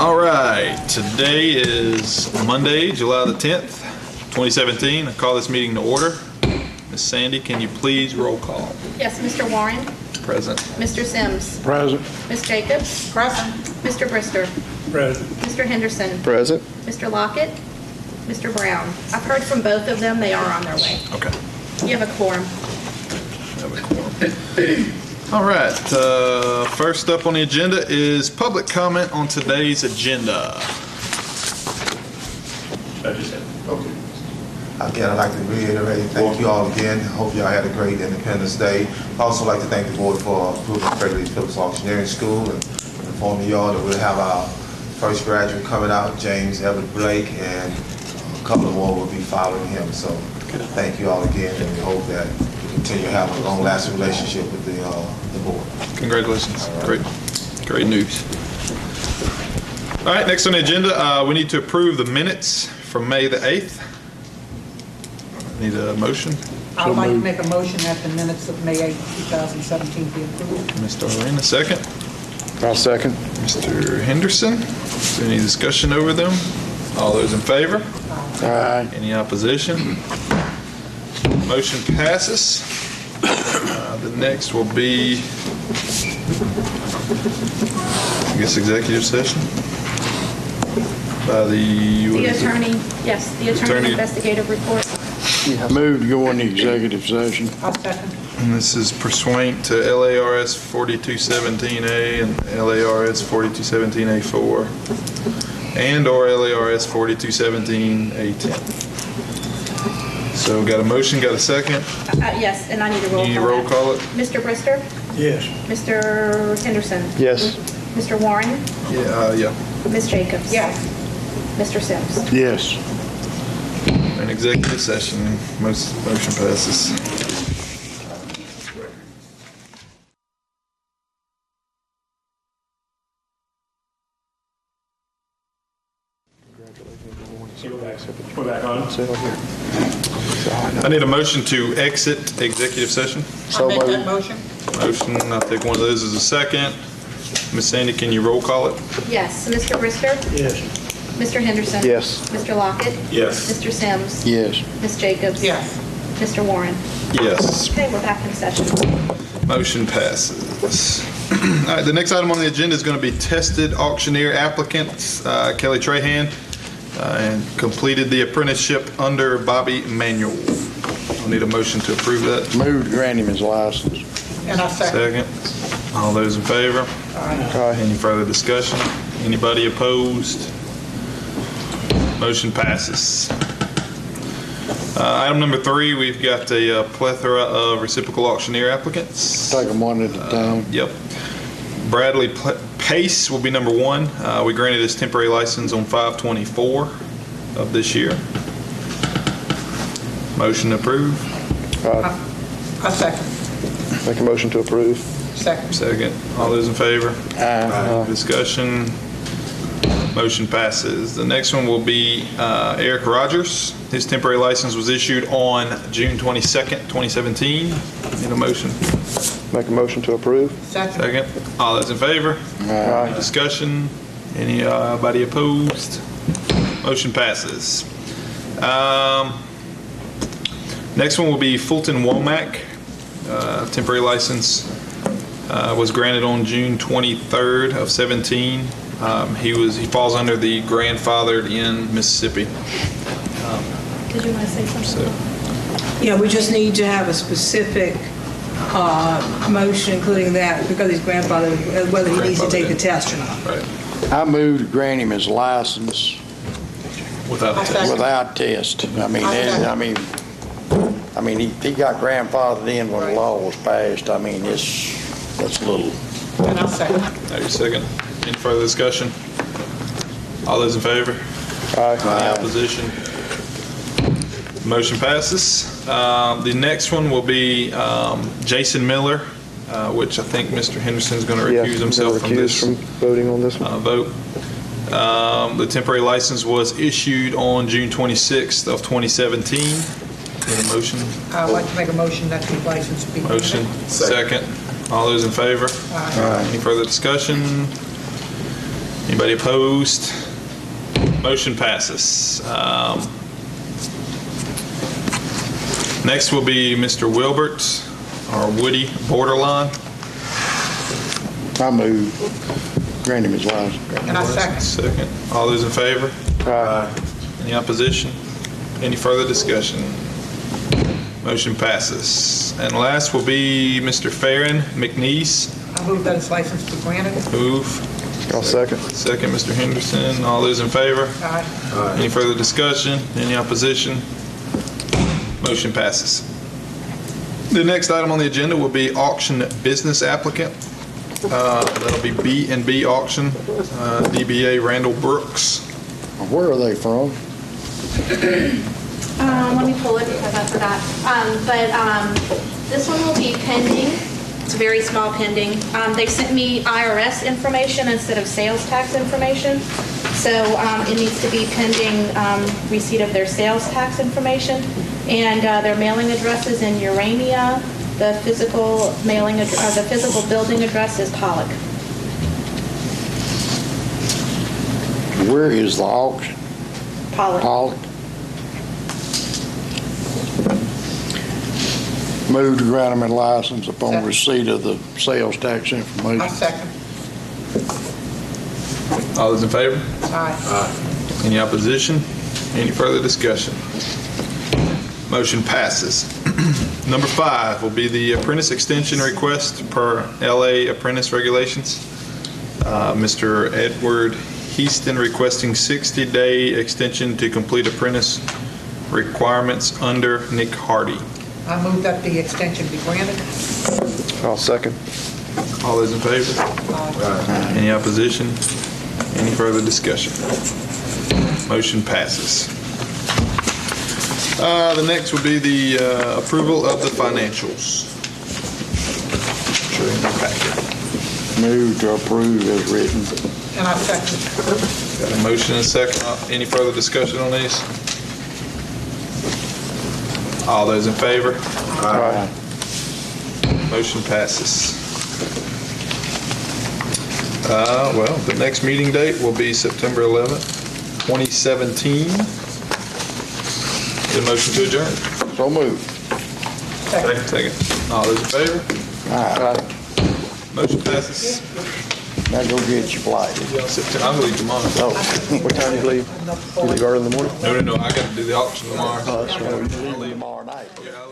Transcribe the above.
All right, today is Monday, July the 10th, 2017. I call this meeting to order. Ms. Sandy, can you please roll call? Yes, Mr. Warren. Present. Mr. Sims. Present. Ms. Jacobs. Present. Mr. Brister. Present. Mr. Henderson. Present. Mr. Lockett. Mr. Brown. I've heard from both of them. They are on their way. Okay. You have a quorum. All right, first up on the agenda is public comment on today's agenda. Again, I'd like to reiterate, thank you all again. Hope y'all had a great Independence Day. I'd also like to thank the board for approving Frederick Phillips Auctioneering School and informing y'all that we'll have our first graduate coming out, James Everett Blake, and a couple of more will be following him. So thank you all again, and we hope that we continue to have a long-lasting relationship with the board. Congratulations. Great news. All right, next on the agenda, we need to approve the minutes from May the 8th. Need a motion? I would like to make a motion that the minutes of May 8, 2017 be approved. Mr. Owen, a second. I'll second. Mr. Henderson, is there any discussion over them? All those in favor? Aye. Any opposition? Motion passes. The next will be, I guess, executive session by The attorney, yes, the attorney investigative report. Move to go into executive session. I'll second. And this is pursuant to LARS 4217A and LARS 4217A4 and or LARS 4217A10. So got a motion, got a second? Yes, and I need a roll call. You need to roll call it? Mr. Brister? Yes. Mr. Henderson? Yes. Mr. Warren? Yeah. Ms. Jacobs? Yes. Mr. Sims? Yes. An executive session, motion passes. We're back on. I need a motion to exit executive session. I'll make that motion. Motion, I'll take one of those as a second. Ms. Sandy, can you roll call it? Yes. Mr. Brister? Yes. Mr. Henderson? Yes. Mr. Lockett? Yes. Mr. Sims? Yes. Ms. Jacobs? Yes. Mr. Warren? Yes. Okay, we're back in session. Motion passes. All right, the next item on the agenda is going to be tested auctioneer applicants, Kelly Trahan, and completed the apprenticeship under Bobby Manuel. I'll need a motion to approve that. Move to grant him his license. And I'll second. Second. All those in favor? Aye. Any further discussion? Anybody opposed? Motion passes. Item number 3, we've got a plethora of reciprocal auctioneer applicants. Take them one at a time. Yep. Bradley Pace will be number 1. We granted his temporary license on 5/24 of this year. Motion approved. I'll second. Make a motion to approve. Second. Second. All those in favor? Aye. Discussion. Motion passes. The next one will be Eric Rogers. His temporary license was issued on June 22nd, 2017. Need a motion? Make a motion to approve. Second. Second. All those in favor? Aye. Discussion. Anybody opposed? Motion passes. Next one will be Fulton Womack. Temporary license was granted on June 23rd of 17. He falls under the grandfathered in Mississippi. Did you want to say something? Yeah, we just need to have a specific motion including that because his grandfather, whether he needs to take the test or not. Right. I move to grant him his license Without a test. without test. I mean, he got grandfathered in when the law was passed. I mean, that's a little. And I'll second. Now, second. Any further discussion? All those in favor? Aye. Any opposition? Motion passes. The next one will be Jason Miller, which I think Mr. Henderson is going to recuse himself from this voting on this one. vote. The temporary license was issued on June 26th of 2017. Need a motion? I'd like to make a motion that the license be. Motion. Second. All those in favor? Aye. Any further discussion? Anybody opposed? Motion passes. Next will be Mr. Wilbert, our Woody Borderline. I move, grant him his license. And I second. Second. All those in favor? Any opposition? Any further discussion? Motion passes. And last will be Mr. Farron McNeese. I move that his license be granted. Move. I'll second. Second, Mr. Henderson. All those in favor? Aye. Any further discussion? Any opposition? Motion passes. The next item on the agenda will be auction business applicant. That'll be B&B auction, DBA Randall Brooks. Where are they from? Let me pull it because I forgot. This one will be pending. It's a very small pending. They sent me IRS information instead of sales tax information. So it needs to be pending receipt of their sales tax information. And their mailing address is in Urania. The physical the physical building address is Pollock. Where is the auction? Pollock. Pollock? Move to grant him a license upon Second. receipt of the sales tax I information. second. All those in favor? Aye. Any opposition? Any further discussion? Motion passes. Number 5 will be the apprentice extension request per LA apprentice regulations. Mr. Edward Heaston requesting 60-day extension to complete apprentice requirements under Nick Hardy. I move that the extension be granted. I'll second. All those in favor? Aye. Any opposition? Any further discussion? Motion passes. The next would be the approval of the financials. Sure, in your packet. Move to approve as written. And I second. Got a motion and a second. Any further discussion on these? All those in favor? Aye. Motion passes. Well, the next meeting date will be September 11th, 2017. Get a motion to adjourn. So moved. Second. All those in favor? Aye. Motion passes. Now go get your flight. I'll leave tomorrow. Oh, what time do you leave? You leave early in the morning? No, I got to do the auction tomorrow. Oh, that's right. You leave tomorrow night. Yeah, I'll leave